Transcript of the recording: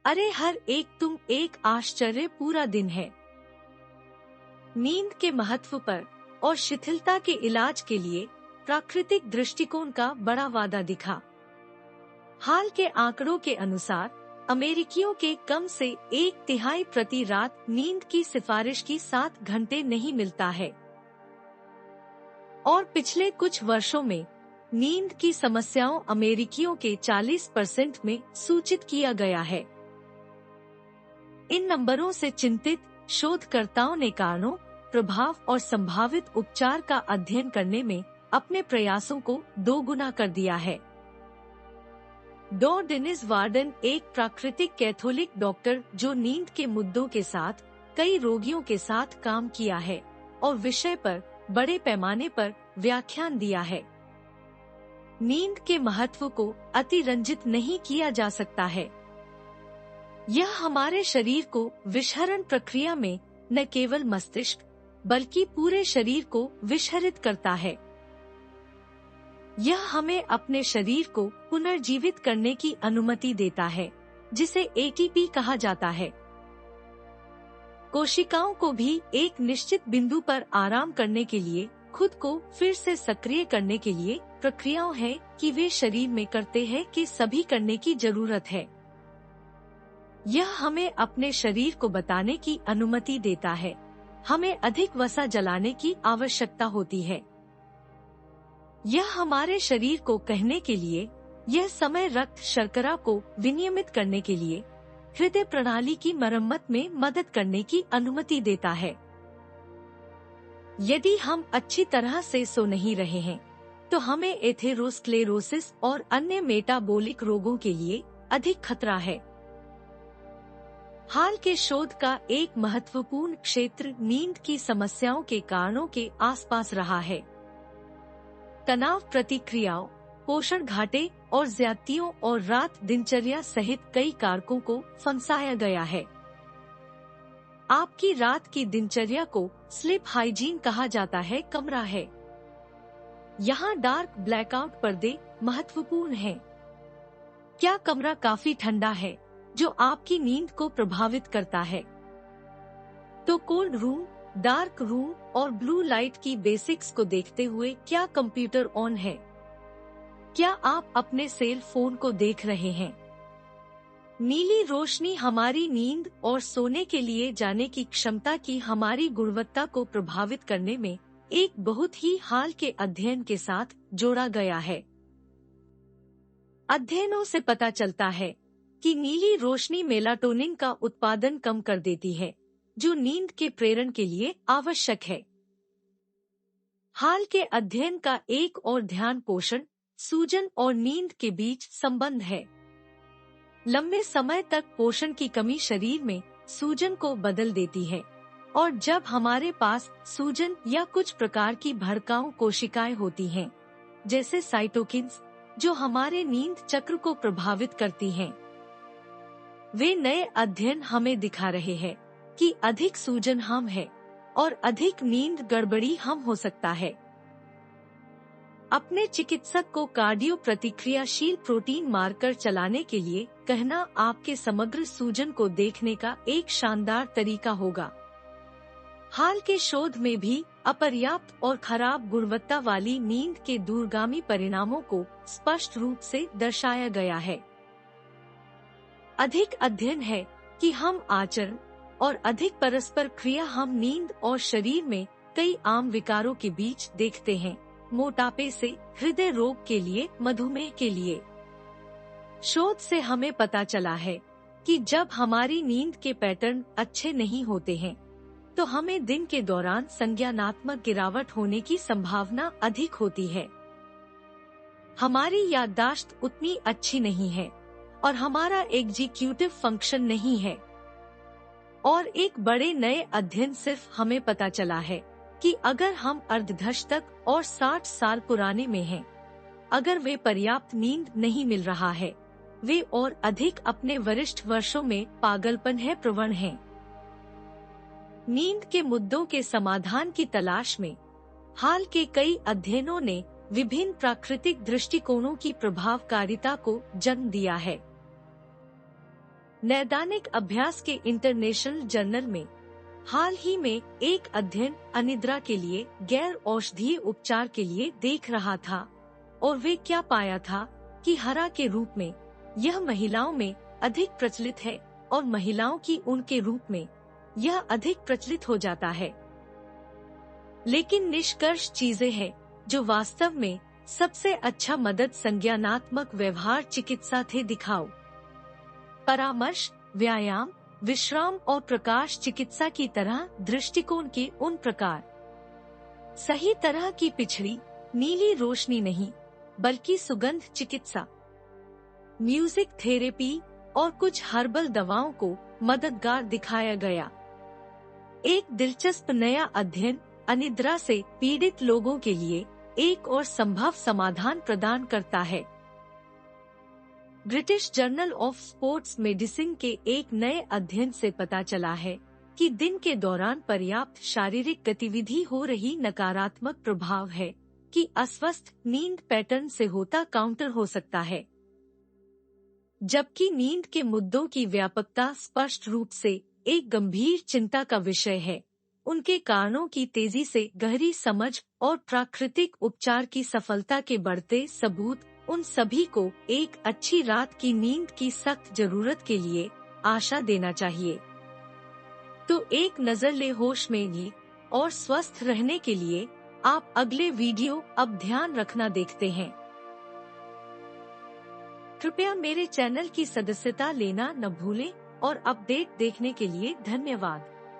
अरे हर एक तुम एक आश्चर्य पूरा दिन है। नींद के महत्व पर और शिथिलता के इलाज के लिए प्राकृतिक दृष्टिकोण का बड़ा वादा दिखा। हाल के आंकड़ों के अनुसार अमेरिकियों के कम से 1/3 प्रति रात नींद की सिफारिश की 7 घंटे नहीं मिलता है और पिछले कुछ वर्षों में नींद की समस्याओं अमेरिकियों के 40% में सूचित किया गया है। इन नंबरों से चिंतित शोधकर्ताओं ने कारणों, प्रभाव और संभावित उपचार का अध्ययन करने में अपने प्रयासों को 2 गुना कर दिया है। डॉ. डेनिस वार्डन एक प्राकृतिक कैथोलिक डॉक्टर जो नींद के मुद्दों के साथ कई रोगियों के साथ काम किया है और विषय पर बड़े पैमाने पर व्याख्यान दिया है। नींद के महत्व को अतिरंजित नहीं किया जा सकता है। यह हमारे शरीर को विषहरण प्रक्रिया में न केवल मस्तिष्क बल्कि पूरे शरीर को विषहरित करता है। यह हमें अपने शरीर को पुनर्जीवित करने की अनुमति देता है, जिसे एटीपी कहा जाता है। कोशिकाओं को भी एक निश्चित बिंदु पर आराम करने के लिए खुद को फिर से सक्रिय करने के लिए प्रक्रियाओं है कि वे शरीर में करते हैं कि सभी करने की जरूरत है। यह हमें अपने शरीर को बताने की अनुमति देता है, हमें अधिक वसा जलाने की आवश्यकता होती है। यह हमारे शरीर को कहने के लिए, यह समय रक्त शर्करा को विनियमित करने के लिए, हृदय प्रणाली की मरम्मत में मदद करने की अनुमति देता है। यदि हम अच्छी तरह से सो नहीं रहे हैं, तो हमें एथेरोस्क्लेरोसिस और अन्य मेटाबॉलिक रोगों के लिए अधिक खतरा है। हाल के शोध का एक महत्वपूर्ण क्षेत्र नींद की समस्याओं के कारणों के आसपास रहा है। तनाव प्रतिक्रियाओं, पोषण घाटे और ज्यादतियों और रात दिनचर्या सहित कई कारकों को फंसाया गया है। आपकी रात की दिनचर्या को स्लीप हाइजीन कहा जाता है, कमरा है। यहाँ डार्क ब्लैकआउट पर्दे महत्वपूर्ण हैं। क्या कमरा काफी ठंडा है जो आपकी नींद को प्रभावित करता है? तो कोल्ड रूम, डार्क रूम और ब्लू लाइट की बेसिक्स को देखते हुए क्या कंप्यूटर ऑन है? क्या आप अपने सेल फोन को देख रहे हैं? नीली रोशनी हमारी नींद और सोने के लिए जाने की क्षमता की हमारी गुणवत्ता को प्रभावित करने में एक बहुत ही हाल के अध्ययन के साथ जोड़ा गया है। अध्ययनों से पता चलता है कि नीली रोशनी मेलाटोनिन का उत्पादन कम कर देती है, जो नींद के प्रेरण के लिए आवश्यक है। हाल के अध्ययन का एक और ध्यान पोषण, सूजन और नींद के बीच संबंध है। लंबे समय तक पोषण की कमी शरीर में सूजन को बदल देती है और जब हमारे पास सूजन या कुछ प्रकार की भड़काऊ कोशिकाएं होती हैं, जैसे साइटोकिन्स, जो हमारे नींद चक्र को प्रभावित करती हैं, वे नए अध्ययन हमें दिखा रहे हैं कि अधिक सूजन हम है और अधिक नींद गड़बड़ी हम हो सकता है। अपने चिकित्सक को कार्डियो प्रतिक्रियाशील प्रोटीन मार्कर चलाने के लिए कहना आपके समग्र सूजन को देखने का एक शानदार तरीका होगा। हाल के शोध में भी अपर्याप्त और खराब गुणवत्ता वाली नींद के दूरगामी परिणामों को स्पष्ट रूप से दर्शाया गया है। अधिक अध्ययन है कि हम आचरण और अधिक परस्पर क्रिया हम नींद और शरीर में कई आम विकारों के बीच देखते हैं, मोटापे से हृदय रोग के लिए, मधुमेह के लिए। शोध से हमें पता चला है कि जब हमारी नींद के पैटर्न अच्छे नहीं होते हैं, तो हमें दिन के दौरान संज्ञानात्मक गिरावट होने की संभावना अधिक होती है। हमारी याददाश्त उतनी अच्छी नहीं है और हमारा एग्जीक्यूटिव फंक्शन नहीं है। और एक बड़े नए अध्ययन सिर्फ हमें पता चला है कि अगर हम अर्धदशक और 60 साल पुराने में हैं, अगर वे पर्याप्त नींद नहीं मिल रहा है, वे और अधिक अपने वरिष्ठ वर्षों में पागलपन है प्रवण हैं। नींद के मुद्दों के समाधान की तलाश में हाल के कई अध्ययनों ने विभिन्न प्राकृतिक दृष्टिकोणों की प्रभावकारिता को जन्म दिया है। नैदानिक अभ्यास के इंटरनेशनल जर्नल में हाल ही में एक अध्ययन अनिद्रा के लिए गैर औषधीय उपचार के लिए देख रहा था और वे क्या पाया था कि हरा के रूप में यह महिलाओं में अधिक प्रचलित है और महिलाओं की उनके रूप में यह अधिक प्रचलित हो जाता है। लेकिन निष्कर्ष चीजें हैं जो वास्तव में सबसे अच्छा मदद संज्ञानात्मक व्यवहार चिकित्सा थे दिखाओ। परामर्श, व्यायाम, विश्राम और प्रकाश चिकित्सा की तरह दृष्टिकोण के उन प्रकार। सही तरह की पिछड़ी नीली रोशनी नहीं बल्कि सुगंध चिकित्सा, म्यूजिक थेरेपी और कुछ हर्बल दवाओं को मददगार दिखाया गया। एक दिलचस्प नया अध्ययन अनिद्रा से पीड़ित लोगों के लिए एक और संभव समाधान प्रदान करता है। British journal of sports medicine के एक नए अध्ययन से पता चला है कि दिन के दौरान पर्याप्त शारीरिक गतिविधि हो रही नकारात्मक प्रभाव है कि अस्वस्थ नींद पैटर्न से होता काउंटर हो सकता है। जबकि नींद के मुद्दों की व्यापकता स्पष्ट रूप से एक गंभीर चिंता का विषय है, उनके कारणों की तेजी से गहरी समझ और प्राकृतिक उपचार की सफलता के बढ़ते सबूत उन सभी को एक अच्छी रात की नींद की सख्त जरूरत के लिए आशा देना चाहिए। तो एक नजर ले होश में ही और स्वस्थ रहने के लिए आप अगले वीडियो अब ध्यान रखना देखते हैं। कृपया मेरे चैनल की सदस्यता लेना न भूलें और अपडेट देखने के लिए धन्यवाद।